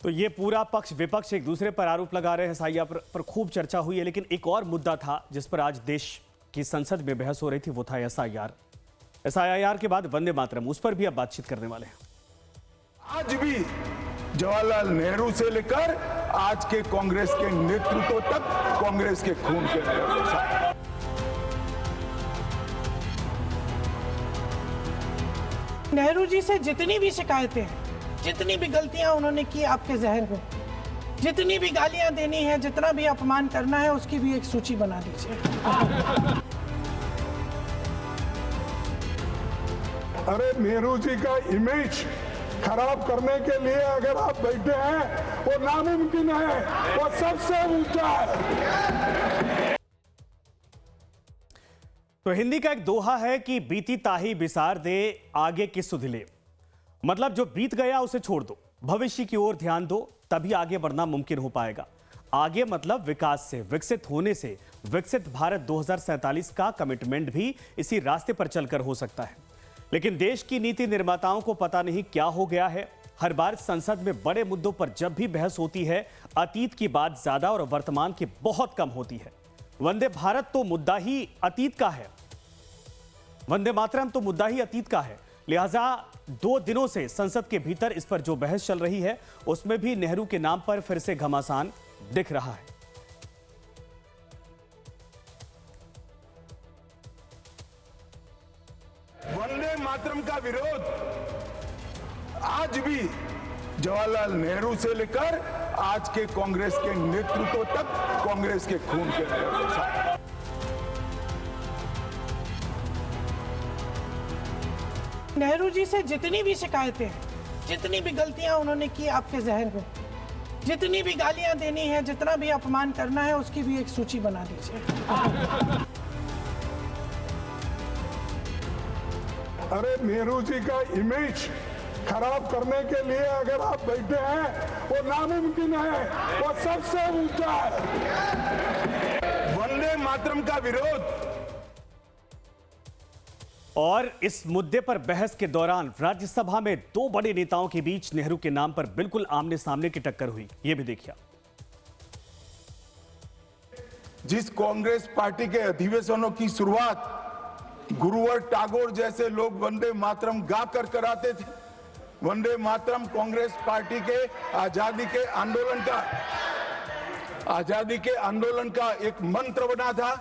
तो ये पूरा पक्ष विपक्ष एक दूसरे पर आरोप लगा रहे हैं। एसआईआर पर खूब चर्चा हुई है, लेकिन एक और मुद्दा था जिस पर आज देश की संसद में बहस हो रही थी, वो था एसआईआर। एसआईआर के बाद वंदे मातरम, उस पर भी अब बातचीत करने वाले हैं। आज भी जवाहरलाल नेहरू से लेकर आज के कांग्रेस के नेतृत्व तक कांग्रेस के खून के नेहरू जी से जितनी भी शिकायतें हैं, जितनी भी गलतियां उन्होंने की आपके जहन में, जितनी भी गालियां देनी है, जितना भी अपमान करना है, उसकी भी एक सूची बना दीजिए। अरे नेहरू जी का इमेज खराब करने के लिए अगर आप बैठे हैं, वो नामुमकिन है, वो सबसे ऊंचा है। तो हिंदी का एक दोहा है कि बीती ताही बिसार दे, आगे की सुध ले। मतलब जो बीत गया उसे छोड़ दो, भविष्य की ओर ध्यान दो, तभी आगे बढ़ना मुमकिन हो पाएगा। आगे मतलब विकास से, विकसित होने से। विकसित भारत 2047 का कमिटमेंट भी इसी रास्ते पर चलकर हो सकता है। लेकिन देश की नीति निर्माताओं को पता नहीं क्या हो गया है। हर बार संसद में बड़े मुद्दों पर जब भी बहस होती है, अतीत की बात ज्यादा और वर्तमान की बहुत कम होती है। वंदे भारत तो मुद्दा ही अतीत का है, वंदे मातरम तो मुद्दा ही अतीत का है। लिहाजा 2 दिनों से संसद के भीतर इस पर जो बहस चल रही है, उसमें भी नेहरू के नाम पर फिर से घमासान दिख रहा है। वंदे मातरम का विरोध आज भी जवाहरलाल नेहरू से लेकर आज के कांग्रेस के नेतृत्व तक कांग्रेस के खून के नेहरू जी से जितनी भी शिकायतें हैं, जितनी भी गलतियां उन्होंने की आपके जहन में, जितनी भी गालियां देनी है, जितना भी अपमान करना है, उसकी भी एक सूची बना दीजिए। अरे नेहरू जी का इमेज खराब करने के लिए अगर आप बैठे हैं, वो नामुमकिन है, वो सबसे ऊंचा है। वंदे मातरम का विरोध। और इस मुद्दे पर बहस के दौरान राज्यसभा में 2 बड़े नेताओं के बीच नेहरू के नाम पर बिल्कुल आमने सामने की टक्कर हुई। यह भी देखिए। जिस कांग्रेस पार्टी के अधिवेशनों की शुरुआत गुरुवर टागोर जैसे लोग वंदे मातरम गाकर कराते थे, वंदे मातरम कांग्रेस पार्टी के आजादी के आंदोलन का एक मंत्र बना था।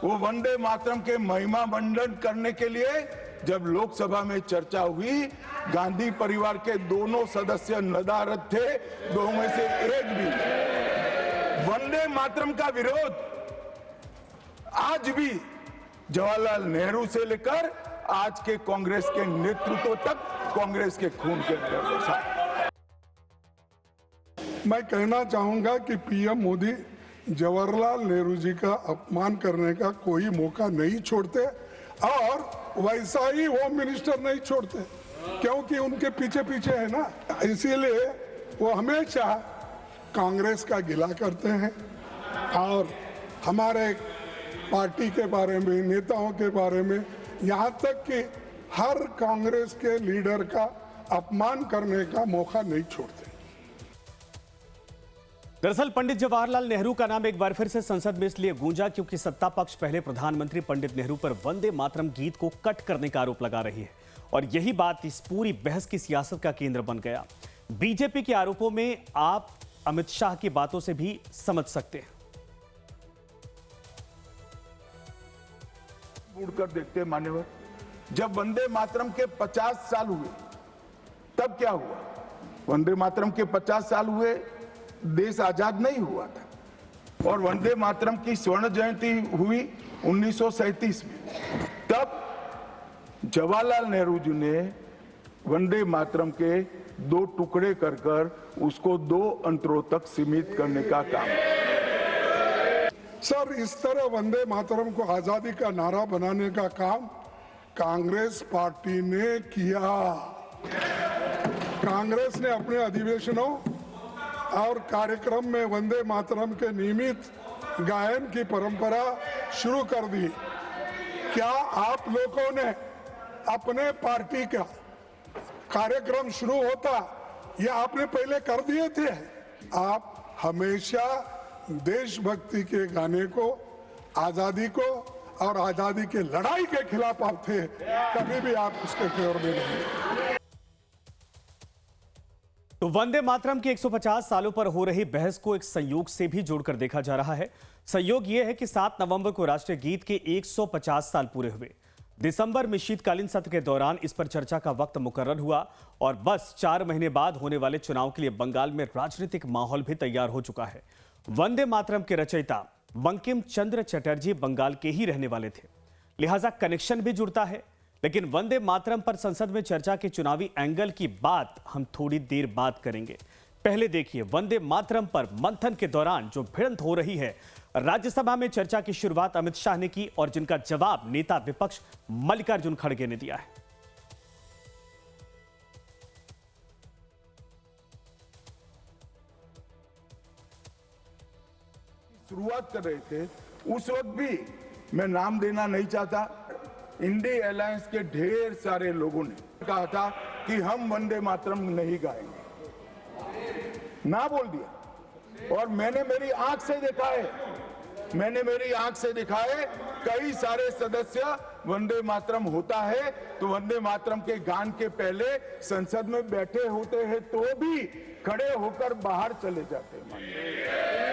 वो वंदे मातरम के महिमा मंडन करने के लिए जब लोकसभा में चर्चा हुई, गांधी परिवार के दोनों सदस्य नदारद थे, 2 में से एक भी। वंदे मातरम का विरोध आज भी जवाहरलाल नेहरू से लेकर आज के कांग्रेस के नेतृत्व तक कांग्रेस के खून के मैं कहना चाहूंगा कि पीएम मोदी जवाहरलाल नेहरू जी का अपमान करने का कोई मौका नहीं छोड़ते, और वैसा ही होम मिनिस्टर नहीं छोड़ते, क्योंकि उनके पीछे पीछे है ना, इसीलिए वो हमेशा कांग्रेस का गिला करते हैं और हमारे पार्टी के बारे में, नेताओं के बारे में, यहाँ तक कि हर कांग्रेस के लीडर का अपमान करने का मौका नहीं छोड़ते। दरअसल पंडित जवाहरलाल नेहरू का नाम एक बार फिर से संसद में इसलिए गूंजा क्योंकि सत्ता पक्ष पहले प्रधानमंत्री पंडित नेहरू पर वंदे मातरम गीत को कट करने का आरोप लगा रही है, और यही बात इस पूरी बहस की सियासत का केंद्र बन गया। बीजेपी के आरोपों में आप अमित शाह की बातों से भी समझ सकते हैं। कर देखते मान्यवर, जब वंदे मातरम के 50 साल हुए तब क्या हुआ? वंदे मातरम के 50 साल हुए, देश आजाद नहीं हुआ था, और वंदे मातरम की स्वर्ण जयंती हुई 1937 में। तब जवाहरलाल नेहरू जी ने वंदे मातरम के 2 टुकड़े कर उसको 2 अंतरों तक सीमित करने का काम। सर, इस तरह वंदे मातरम को आजादी का नारा बनाने का काम कांग्रेस पार्टी ने किया। कांग्रेस ने अपने अधिवेशनों और कार्यक्रम में वंदे मातरम के नियमित गायन की परंपरा शुरू कर दी। क्या आप लोगों ने अपने पार्टी का कार्यक्रम शुरू होता ये आपने पहले कर दिए थे। आप हमेशा देशभक्ति के गाने को, आजादी को और आजादी के लड़ाई के खिलाफ आप थे, कभी भी आप उसके फेवर में नहीं। तो वंदे मातरम के 150 सालों पर हो रही बहस को एक संयोग से भी जोड़कर देखा जा रहा है। संयोग यह है कि 7 नवंबर को राष्ट्रीय गीत के 150 साल पूरे हुए। दिसंबर में शीतकालीन सत्र के दौरान इस पर चर्चा का वक्त मुकर्रर हुआ और बस 4 महीने बाद होने वाले चुनाव के लिए बंगाल में राजनीतिक माहौल भी तैयार हो चुका है। वंदे मातरम के रचयिता बंकिम चंद्र चटर्जी बंगाल के ही रहने वाले थे, लिहाजा कनेक्शन भी जुड़ता है। लेकिन वंदे मातरम पर संसद में चर्चा के चुनावी एंगल की बात हम थोड़ी देर बाद करेंगे। पहले देखिए वंदे मातरम पर मंथन के दौरान जो भिड़ंत हो रही है। राज्यसभा में चर्चा की शुरुआत अमित शाह ने की और जिनका जवाब नेता विपक्ष मल्लिकार्जुन खड़गे ने दिया है। शुरुआत कर रहे थे उस वक्त भी, मैं नाम देना नहीं चाहता, इंडिया अलायंस के ढेर सारे लोगों ने कहा था कि हम वंदे मातरम नहीं गाएंगे, ना बोल दिया। और मैंने मेरी आंख से देखा है, कई सारे सदस्य वंदे मातरम होता है तो वंदे मातरम के गान के पहले संसद में बैठे होते हैं तो भी खड़े होकर बाहर चले जाते हैं।